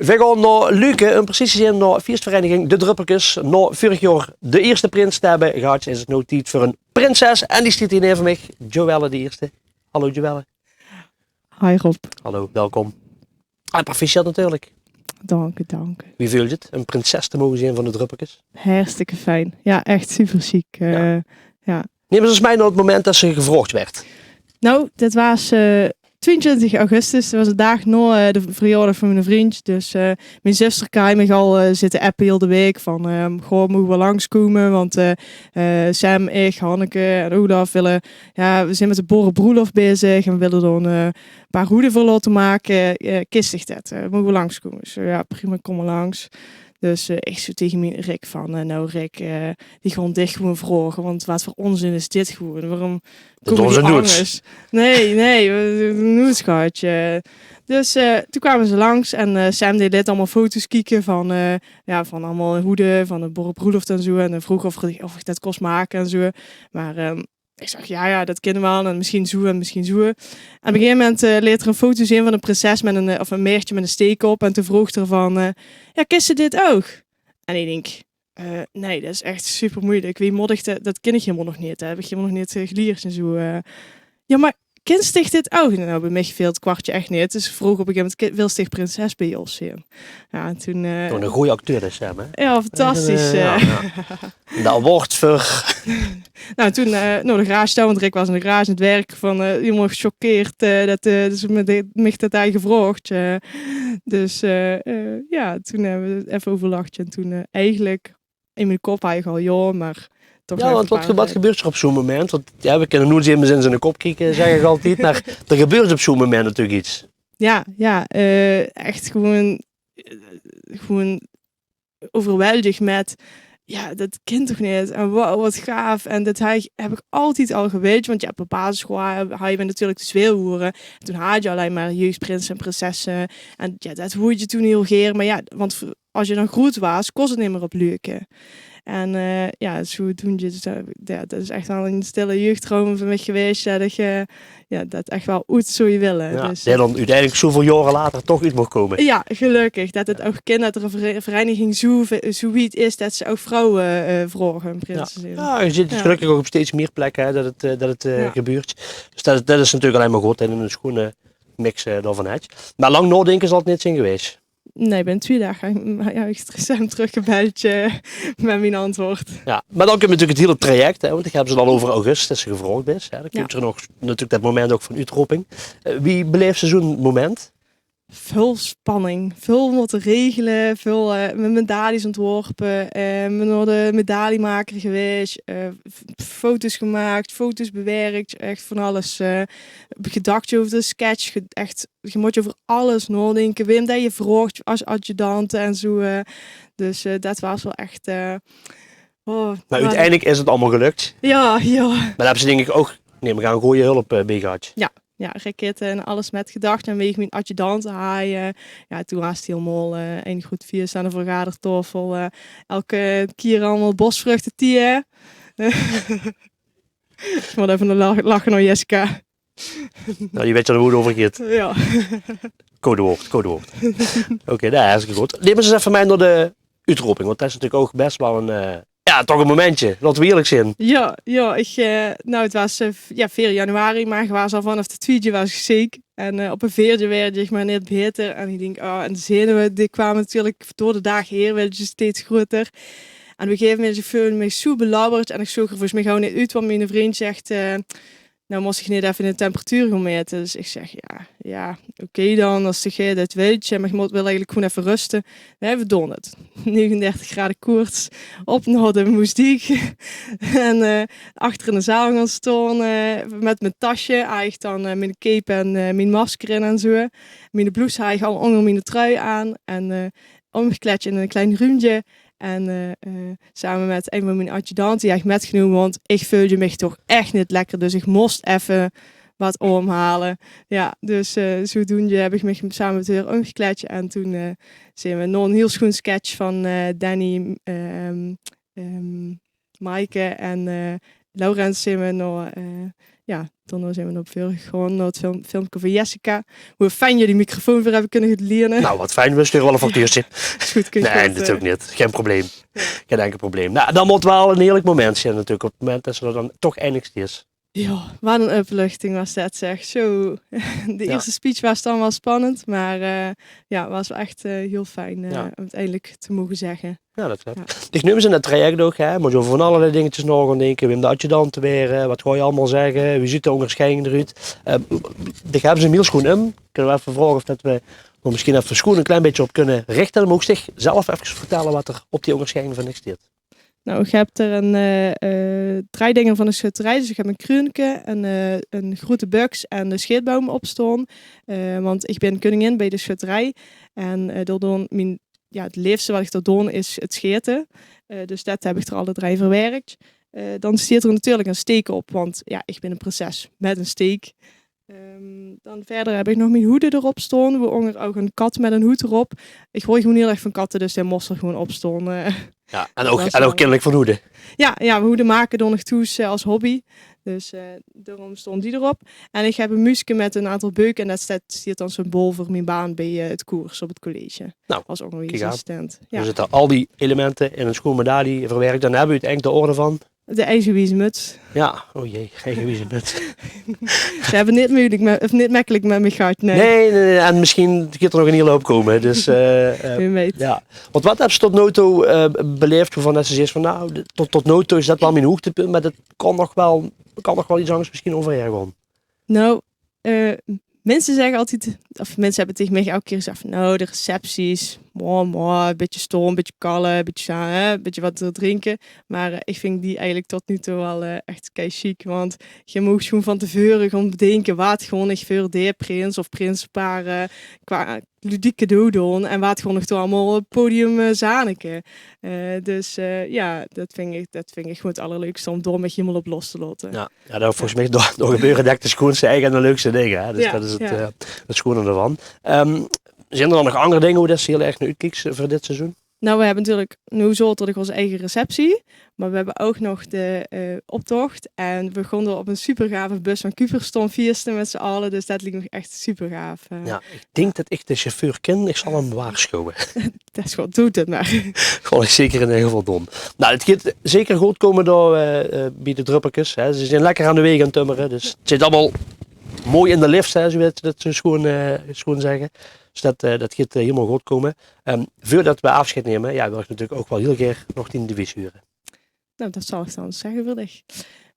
We gaan naar Luke, een precieze zin naar feestvereniging De Druppeltjes. Na vorig jaar de eerste prins te hebben gehad, is het nu tijd voor een prinses. En die staat hier neer van mij, Joelle de eerste. Hallo Joelle. Hi Rob. Hallo, welkom. En proficiat natuurlijk. Dank u. Wie voelt het? Een prinses te mogen zijn van De Druppeltjes? Hartstikke fijn. Ja, echt super chic. Ja. Neem eens mij naar het moment dat ze gevraagd werd. Nou, dit was 22 augustus. Dat was de dag na de verjaardag van mijn vriend. Dus mijn zuster kan me al zitten appen heel de week. Van, goh, moeten we langskomen? Want Sam, ik, Hanneke en Olaf willen... Ja, we zijn met de boerenbroelof bezig. En we willen dan een paar hoeden voor laten maken. Kistig dat. Moeten we langskomen? Dus ja, prima, kom maar langs. Dus ik zo tegen mijn Rick van, nou Rick, die gewoon dicht gewoon vragen. Want wat voor onzin is dit gewoon? Waarom komen die anders? Nee, een schatje. Dus toen kwamen ze langs en Sam deed net allemaal foto's kijken van allemaal hoeden, van de boerenbroelof en zo. En vroeg of ik dat kost maken en zo. Maar ik zeg, ja, dat kennen we al. En misschien zo en misschien zo. En op een gegeven moment leert er een foto zien van een prinses met een meertje met een steek op. En toen vroeg er van, ja, kist ze dit ook? En ik denk, nee, dat is echt super moeilijk. Wie modigt dat ken ik helemaal nog niet. Dat heb ik helemaal nog niet geleerd en zo. Ja, maar kind zich dit ook? Nou, bij mij viel het kwartje echt niet. Dus vroeg op een gegeven moment, wil zich prinses bij ons zien? Ja, en toen... een goede acteur is Sam, hè? Ja, fantastisch. Ja. Dat wordt voor... Nou, toen naar de garage staan, want Rick was in de garage aan het werk. Van, helemaal gechoqueerd dat ze me dat hij gevraagd. Dus ja, toen hebben we even overlacht. En toen eigenlijk in mijn kop eigenlijk al, ja, maar... Ja, want wat gebeurt er op zo'n moment? Want ja, we kunnen nooit in zijn kop kijken, zeg ik altijd. Maar er gebeurt op zo'n moment natuurlijk iets. Ja, echt gewoon overweldigd met... Ja, dat kind toch niet. En wow, wat gaaf. En dat heb ik altijd al geweten. Want ja, op de basisschool had je natuurlijk de zweelhoeren. Toen had je alleen maar jeugdprinsen en prinsessen. En ja, dat hoorde je toen heel geer. Maar ja, want als je dan groot was, kost het niet meer op leuke. En ja, zo doen je. Dus, dat is echt wel een stille jeugddroom van mij geweest. Dat je dat echt wel uit zou je willen. Ja, dus, dat dan uiteindelijk zoveel jaren later toch iets mag komen. Ja, gelukkig. Dat het ook dat er een vereniging zoiets is dat ze ook vrouwen vragen. Ja, je ziet het gelukkig ook op steeds meer plekken hè, dat het gebeurt. Dus dat is natuurlijk alleen maar goed en een schone mix daarvan uit. Maar lang nadenken zal het niet zijn geweest. Nee, ik ben 2 dagen recent teruggebeld met mijn antwoord. Ja, maar dan komt natuurlijk het hele traject, hè, want ik heb ze al over augustus dat ze gevraagd is. Hè. Dan komt er nog natuurlijk dat moment ook van uitroeping. Wie beleeft ze zo'n moment? Veel spanning, veel moeten regelen, veel met medailles ontworpen, naar de medaillemaker geweest, foto's gemaakt, foto's bewerkt, echt van alles. Gedacht over de sketch, echt, je moet je over alles nadenken, wem dat je vraagt als adjudant en zo. Dus dat was wel echt... maar uiteindelijk is het allemaal gelukt. Ja. Maar daar hebben ze denk ik ook, we gaan een goede hulp bij gehad. Ja, raketten en alles met gedacht. En weeg mijn adjudant haaien. Ja, toen was het helemaal een goed vier aan de vergadertafel. Elke keer allemaal bosvruchten tieren. Ik moet even lachen naar Jessica. Nou, je weet je er hoe over gaat. Ja. Codewoord. Oké, dat is hartstikke goed. Neem eens even mij naar de uitroeping. Want dat is natuurlijk ook best wel een... toch een momentje. Laten we eerlijk zijn. Ja, het was 4 januari, maar ik was al vanaf de tweede was ik ziek. En op een 4e werd ik maar net beter. En ik denk, en de zenuwen die kwamen natuurlijk door de dag heen, werden ze steeds groter. En op een gegeven moment voelde ik me zo belabberd. En ik zoek er volgens mij gewoon niet uit, want mijn vriend zegt... Nou moest ik niet even de temperatuur gaan meten. Dus ik zeg, ja, oké dan, als je dat weet. Maar je moet wel eigenlijk gewoon even rusten. We doen het. 39 graden koorts. Op naar de moesdiek. En achter in de zaal gaan staan. Met mijn tasje. Eigenlijk dan mijn cape en mijn masker in en zo. Mijn blouse had ik al onder mijn trui aan. En omgekleed in een klein ruimtje. En samen met een van mijn adjudanten die echt metgenomen, want ik voelde me toch echt niet lekker. Dus ik moest even wat omhalen. Ja, dus zodoende heb ik me samen met haar omgekleed. En toen zijn we nog een heel schoon sketch van Danny, Maaike en Laurens zijn we nog, toen zijn we nog veel gewoon naar het filmpje van Jessica. Hoe fijn je die microfoon weer hebben kunnen leren. Nou, wat fijn, we sturen wel een factuurtje. Is goed, kun je Nee, goed, natuurlijk niet. Geen probleem. Geen enkel probleem. Nou, dan moet wel een heerlijk moment zijn natuurlijk. Op het moment dat ze er dan toch eindelijk is. Ja, wat een opluchting was dat zeg. Zo, de eerste speech was dan wel spannend, maar was echt heel fijn uiteindelijk te mogen zeggen. Ja, dat is het. Ik neem ze in het traject ook, hè. Moet je over van allerlei dingetjes nog gaan denken. Wim de adjudant weer, wat ga je allemaal zeggen? Wie ziet de onderscheiding eruit? Die hebben ze inmiddels gewoon in. Kunnen we even vragen of dat we misschien even schoen een klein beetje op kunnen richten. Dan mogen zich zelf even vertellen wat er op die onderscheiding van niks staat. Nou, ik heb er een draaidinger van de schutterij. Dus ik heb een kruunke, een grote buks en de scheetboom op staan. Want ik ben koningin bij de schutterij. En het leefste wat ik daar doe is het scheten. Dus dat heb ik er alle 3 verwerkt. Dan staat er natuurlijk een steek op, want ja, ik ben een prinses met een steek. Dan verder heb ik nog mijn hoeden erop staan. We hangen ook een kat met een hoed erop. Ik hoor gewoon heel erg van katten, dus hij moest er gewoon op staan. Ja, en ook kennelijk van hoeden. Ja, we hoeden maken door nog toes als hobby. Dus daarom stond die erop. En ik heb een muisje met een aantal beuken. En dat staat dan symbool voor mijn baan bij het koers op het college. Nou, als onderwijsassistent. Ja. Er zitten al die elementen in een schoen met daar die verwerkt. Dan hebben we uiteindelijk de orde van. De eigenwijze muts. Ja, oh jee, eigenwijze muts. Ze hebben niet makkelijk met me gehad. Nee, en misschien gaat er nog een hele hoop komen. Dus, Wie weet. Ja. Want wat heb je tot nu toe beleefd waarvan ze zegt van nou, tot nu toe is dat wel mijn hoogtepunt, maar dat kan nog wel iets anders misschien overgaan. Nou, mensen zeggen altijd, of mensen hebben tegen mij elke keer gezegd van nou, de recepties, een beetje stoom, een beetje kallen, een beetje wat te drinken. Maar ik vind die eigenlijk tot nu toe wel echt kei chic, want je moet gewoon van tevoren gaan bedenken wat gewoon echt voor de prins of prinspaar qua ludiek cadeau doen en wat gewoon nog toe allemaal op het podium zaneken. Dat vind ik gewoon het allerleukste om door met je helemaal op los te laten. Ja, dat volgens mij door gebeuren dat de schoen zijn eigen de leukste dingen. Hè? Dus dat is het schoenen ervan. Zijn er dan nog andere dingen hoe dat ze heel erg naar uitkijkt voor dit seizoen? Nou, we hebben natuurlijk nu zo tot onze eigen receptie. Maar we hebben ook nog de optocht. En we begonnen op een super gave bus van Kuperston viersten met z'n allen. Dus dat liep nog echt super gaaf. Ja, ik denk dat ik de chauffeur ken. Ik zal hem waarschuwen. Dat is goed, doet het maar. Gewoon zeker in ieder geval doen. Nou, het gaat zeker goed komen door bij de druppeltjes. Ze zijn lekker aan de weg aan het tummeren. Dus het zit allemaal mooi in de lift, hè, zo weet je dat schoon zeggen. Dus dat gaat helemaal goed komen. Voordat we afscheid nemen, wil ik natuurlijk ook wel heel graag nog 10 divisie huren. Nou, dat zal ik dan zeggen voor dich.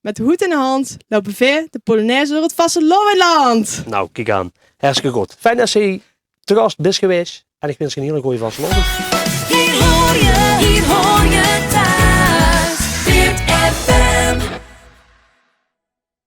Met de hoed in de hand lopen we de Polonaise door het vasteland. Nou, kijk aan. Hartstikke goed. Fijn dat je te gast bent geweest. En ik wens je een hele goede vasteland.